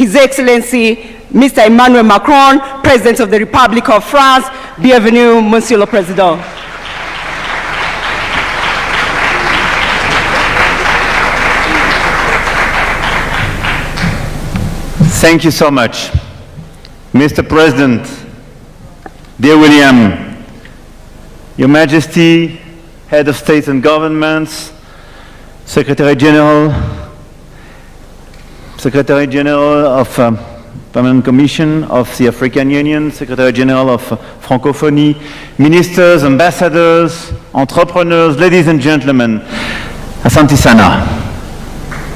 His Excellency, Mr. Emmanuel Macron, President of the Republic of France. Bienvenue, Monsieur le Président. Thank you so much. Mr. President, dear William, Your Majesty, Head of State and Governments, Secretary General of Permanent Commission of the African Union, Secretary General of Francophonie, Ministers, Ambassadors, Entrepreneurs, ladies and gentlemen, Asante Sana,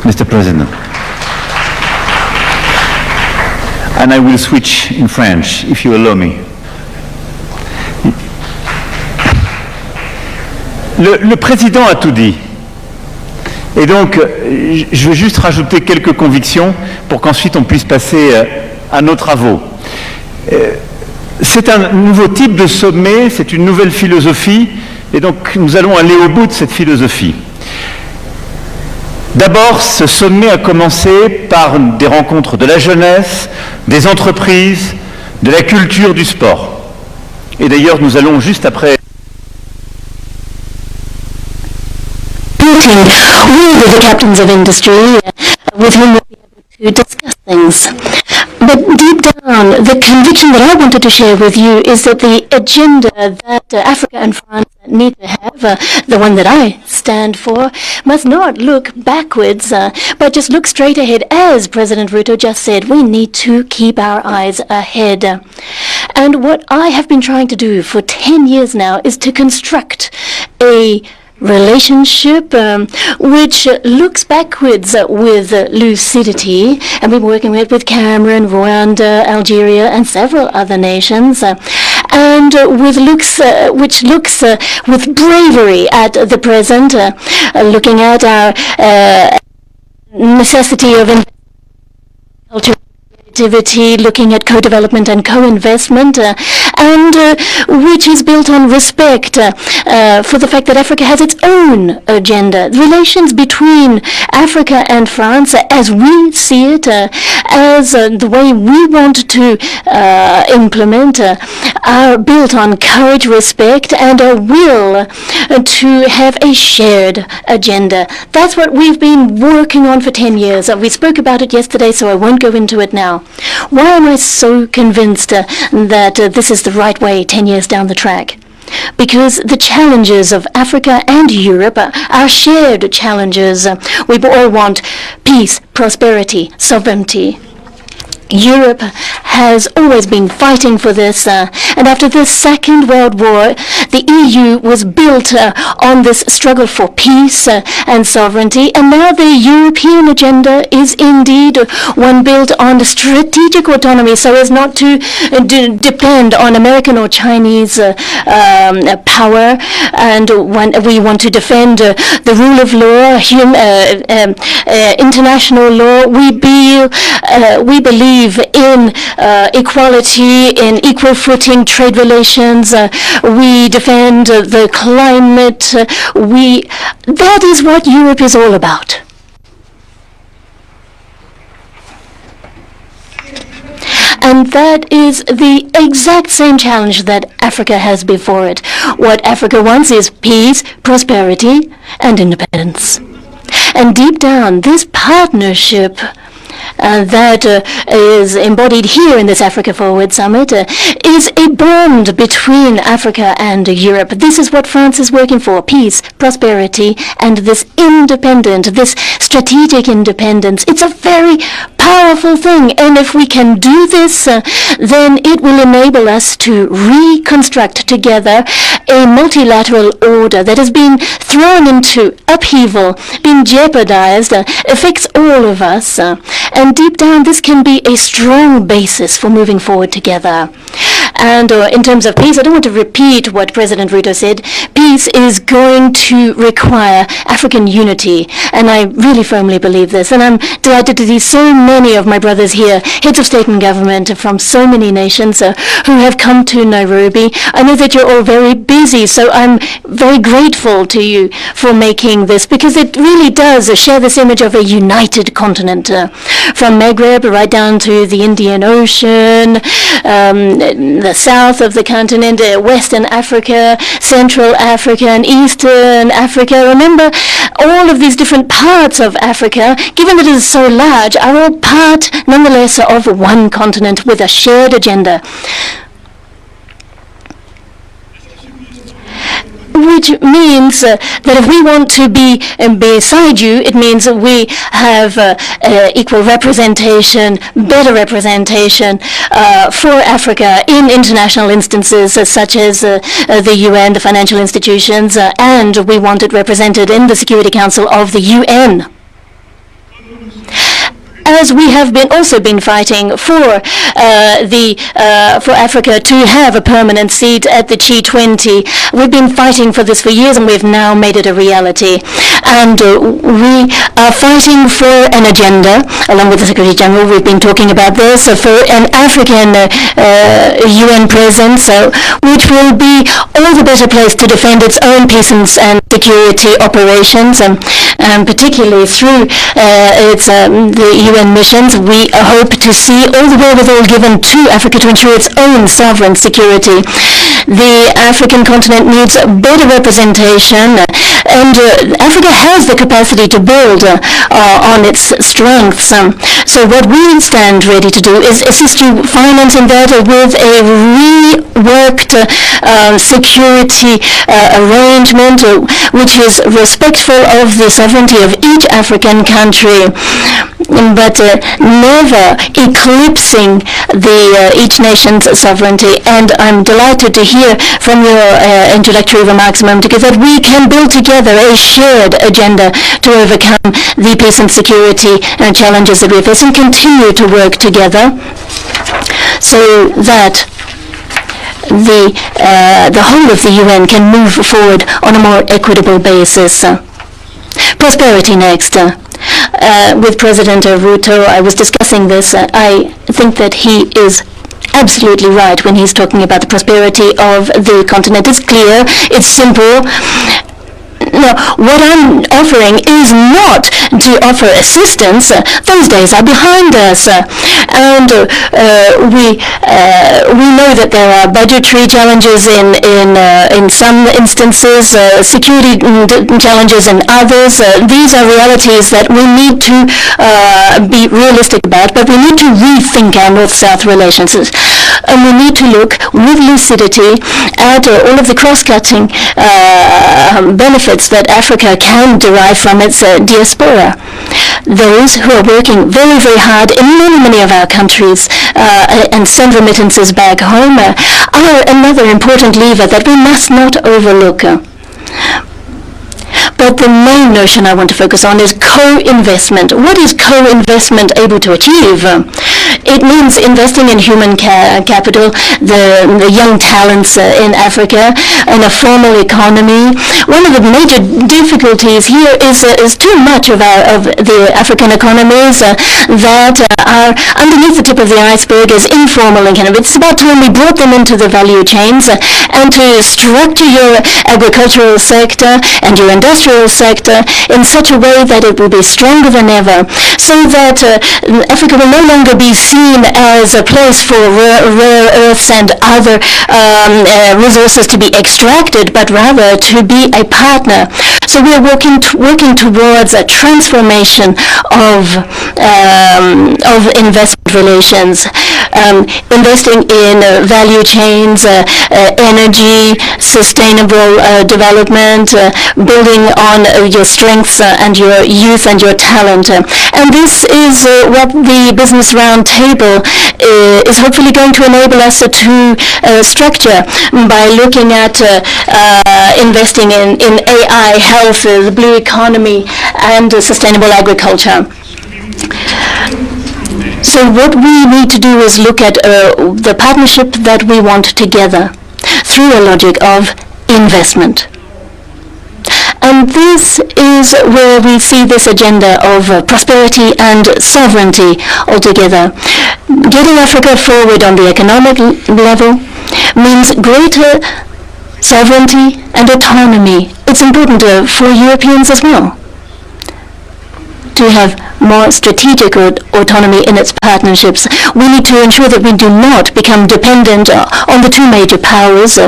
Mr. President. And I will switch in French, if you allow me. Le président a tout dit. Et donc, je veux juste rajouter quelques convictions pour qu'ensuite on puisse passer à nos travaux. C'est un nouveau type de sommet, c'est une nouvelle philosophie, et donc nous allons aller au bout de cette philosophie. D'abord, ce sommet a commencé par des rencontres de la jeunesse, des entreprises, de la culture, du sport. Et d'ailleurs, nous allons juste après... with the captains of industry with whom we'll be able to discuss things. But deep down, the conviction that I wanted to share with you is that the agenda that Africa and France need to have, the one that I stand for, must not look backwards, but just look straight ahead. As President Ruto just said, we need to keep our eyes ahead. And what I have been trying to do for 10 years now is to construct a relationship which looks backwards with lucidity, and we've been working with Cameroon, Rwanda, Algeria, and several other nations, and with which looks with bravery at the present, looking at our necessity of culture, activity, looking at co-development and co-investment, and which is built on respect for the fact that Africa has its own agenda. The relations between Africa and France, as we see it, as the way we want to implement, are built on courage, respect, and a will to have a shared agenda. That's what we've been working on for 10 years. We spoke about it yesterday, so I won't go into it now. Why am I so convinced that this is the right way 10 years down the track? Because the challenges of Africa and Europe are shared challenges. We all want peace, prosperity, sovereignty. Europe has always been fighting for this, and after the Second World War, the EU was built on this struggle for peace and sovereignty, and now the European agenda is indeed one built on strategic autonomy, so as not to depend on American or Chinese power, and when we want to defend the rule of law, international law. We believe in equality, in equal footing trade relations. We defend the climate. That is what Europe is all about. And that is the exact same challenge that Africa has before it. What Africa wants is peace, prosperity, and independence. And deep down, this partnership that is embodied here in this Africa Forward Summit is a bond between Africa and Europe. This is what France is working for: peace, prosperity, and this strategic independence. It's a very powerful thing, and if we can do this, then it will enable us to reconstruct together a multilateral order that has been thrown into upheaval, been jeopardized, affects all of us. And deep down, this can be a strong basis for moving forward together. And in terms of peace, I don't want to repeat what President Ruto said. Peace is going to require African unity, and I really firmly believe this. And I'm delighted to see so many of my brothers here, heads of state and government from so many nations who have come to Nairobi. I know that you're all very busy, so I'm very grateful to you for making this, because it really does share this image of a united continent, from Maghreb right down to the Indian Ocean, the south of the continent, Western Africa, Central Africa, and Eastern Africa. Remember, all of these different parts of Africa, given that it is so large, are all part, nonetheless, of one continent with a shared agenda. Which means that if we want to be beside you, it means that we have equal representation, better representation for Africa in international instances such as the UN, the financial institutions, and we want it represented in the Security Council of the UN. As we have also been fighting for for Africa to have a permanent seat at the G20. We've been fighting for this for years, and we've now made it a reality. And we are fighting for an agenda, along with the Secretary General. We've been talking about this for an African UN presence, which will be all the better placed to defend its own peace and security operations, and particularly through the UN missions. We hope to see all the wherewithal given to Africa to ensure its own sovereign security. The African continent needs better representation, and Africa has the capacity to build on its strengths. So what we stand ready to do is assist you financing that with a reworked security arrangement which is respectful of the sovereignty of each African country, but never eclipsing each nation's sovereignty. And I'm delighted to hear from your introductory remarks a moment ago that we can build together a shared agenda to overcome the peace and security challenges that we face, and continue to work together so that the whole of the UN can move forward on a more equitable basis. Prosperity next. With President Ruto, I was discussing this. I think that he is absolutely right when he's talking about the prosperity of the continent. It's clear, it's simple. Now, what I'm offering is not to offer assistance. Those days are behind us. And we know that there are budgetary challenges in some instances, security challenges in others. These are realities that we need to be realistic about, but we need to rethink our North-South relations. And we need to look with lucidity at all of the cross-cutting benefits that Africa can derive from its diaspora. Those who are working very, very hard in many of our countries and send remittances back home are another important lever that we must not overlook. But the main notion I want to focus on is co-investment. What is co-investment able to achieve? It means investing in human capital, the young talents in Africa, in a formal economy. One of the major difficulties here is too much of the African economies that are underneath the tip of the iceberg as informal economy. It's about time we brought them into the value chains and to structure your agricultural sector and your industrial sector in such a way that it will be stronger than ever, so that Africa will no longer be seen as a place for rare earths and other resources to be extracted, but rather to be a partner. So we are working towards a transformation of investment relations, investing in value chains, energy, sustainable development, building on your strengths and your youth and your talent. And this is what the Business Roundtable is hopefully going to enable us to structure by looking at investing in AI, health, the blue economy, and sustainable agriculture. So what we need to do is look at the partnership that we want together through a logic of investment. And this is where we see this agenda of prosperity and sovereignty altogether. Getting Africa forward on the economic level means greater sovereignty and autonomy. It's important for Europeans as well to have more strategic autonomy in its partnerships. We need to ensure that we do not become dependent on the two major powers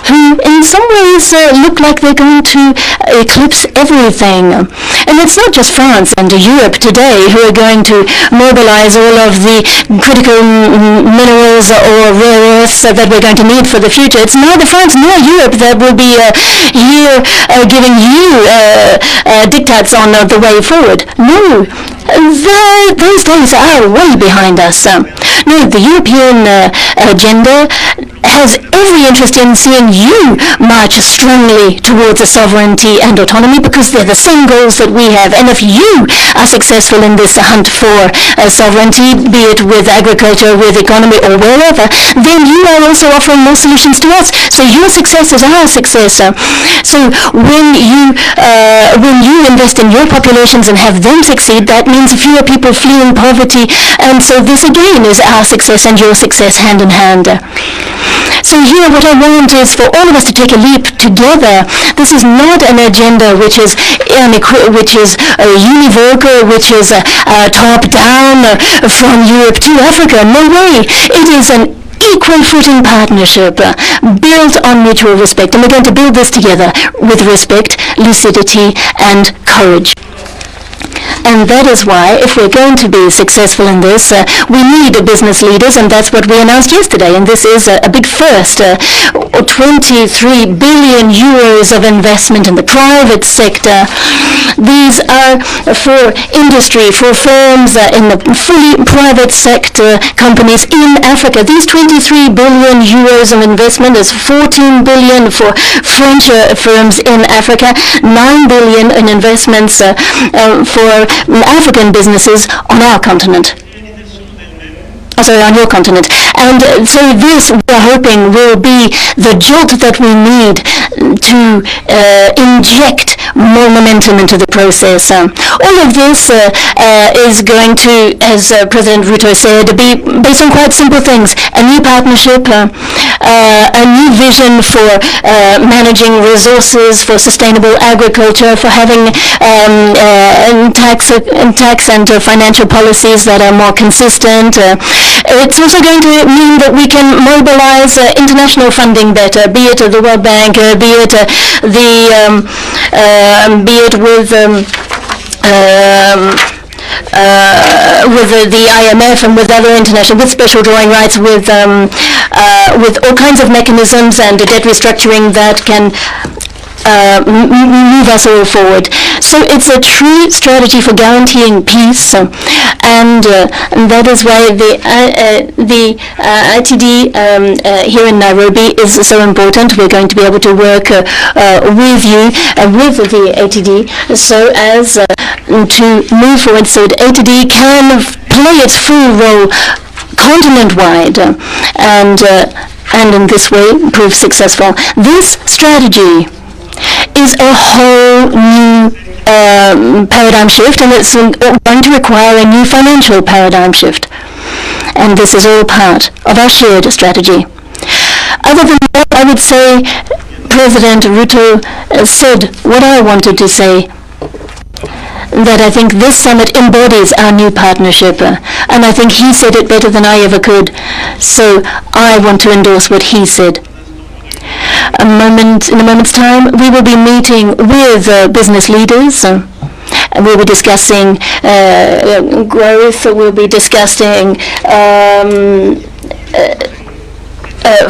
who in some ways look like they're going to eclipse everything. And it's not just France and Europe today who are going to mobilize all of the critical minerals or rare earths that we're going to need for the future. It's neither France nor Europe that will be here giving you diktats on the way forward. No. Those days are way behind us. No, the European agenda has every interest in seeing you march strongly towards the sovereignty and autonomy because they're the same goals that we have. And if you are successful in this hunt for sovereignty, be it with agriculture, with economy, or wherever, then you are also offering more solutions to us. So your success is our success. So when you invest in your populations and have them succeed, that means fewer people fleeing poverty. And so this again is our success and your success hand in hand. So here what I want is for all of us to take a leap together. This is not an agenda which is univocal, which is top-down from Europe to Africa. No way. It is an equal footing partnership built on mutual respect. And we're going to build this together with respect, lucidity, and courage. And that is why, if we're going to be successful in this, we need business leaders, and that's what we announced yesterday. And this is a big first, 23 billion euros of investment in the private sector. These are for industry, for firms in the fully private sector companies in Africa. These 23 billion euros of investment is 14 billion for French firms in Africa, 9 billion in investments for African businesses on our continent. On your continent. And so this, we're hoping, will be the jolt that we need to inject more momentum into the process. All of this is going to, as President Ruto said, be based on quite simple things. A new partnership, a new vision for managing resources, for sustainable agriculture, for having tax and financial policies that are more consistent. It's also going to mean that we can mobilize international funding better, be it the World Bank, be it with the IMF and with other international, with special drawing rights, with all kinds of mechanisms and debt restructuring that can move us all forward. So it's a true strategy for guaranteeing peace, and that is why the ITD here in Nairobi is so important. We're going to be able to work with you, with the ATD, so as to move forward so that ATD can play its full role continent-wide and in this way prove successful. This strategy is a whole new paradigm shift, and it's going to require a new financial paradigm shift. And this is all part of our shared strategy. Other than that, I would say President Ruto said what I wanted to say, that I think this summit embodies our new partnership, and I think he said it better than I ever could, so I want to endorse what he said. In a moment's time, we will be meeting with business leaders, and we'll be discussing growth, we'll be discussing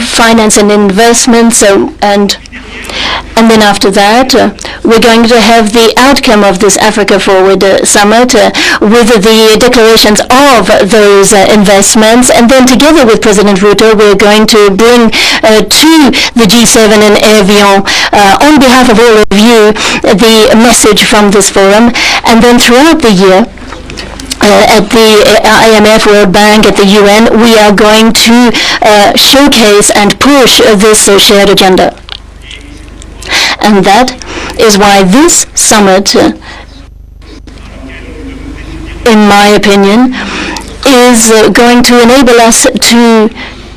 finance and investments, and then after that, we're going to have the outcome of this Africa Forward Summit with the declarations of those investments. And then together with President Ruto, we're going to bring to the G7 in Evian, on behalf of all of you, the message from this forum. And then throughout the year, at the IMF, World Bank, at the UN, we are going to showcase and push this shared agenda. And that is why this summit, in my opinion, is going to enable us to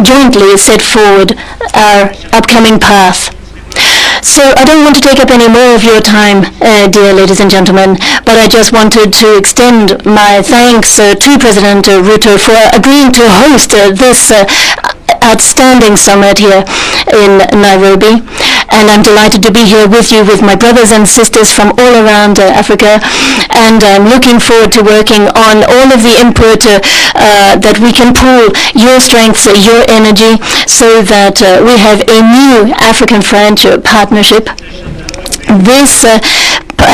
jointly set forward our upcoming path. So I don't want to take up any more of your time, dear ladies and gentlemen, but I just wanted to extend my thanks to President Ruto for agreeing to host this outstanding summit here in Nairobi. And I'm delighted to be here with you, with my brothers and sisters from all around Africa. And I'm looking forward to working on all of the input that we can pool, your strengths, your energy, so that we have a new African-French partnership. This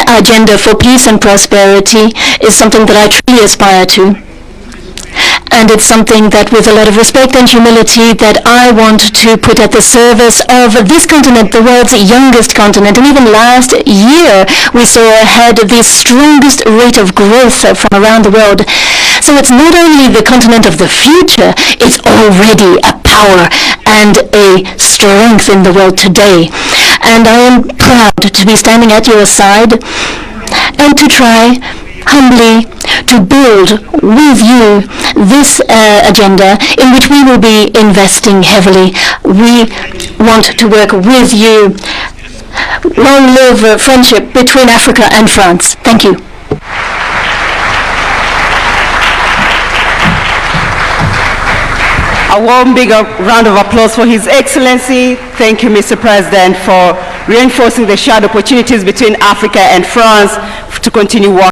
agenda for peace and prosperity is something that I truly aspire to. And it's something that, with a lot of respect and humility, that I want to put at the service of this continent, the world's youngest continent. And even last year, we saw had the strongest rate of growth from around the world. So it's not only the continent of the future, it's already a power and a strength in the world today. And I am proud to be standing at your side and to try humbly to build with you this agenda in which we will be investing heavily. We want to work with you. Long live friendship between Africa and France. Thank you. A warm, big round of applause for His Excellency. Thank you, Mr. President, for reinforcing the shared opportunities between Africa and France to continue working.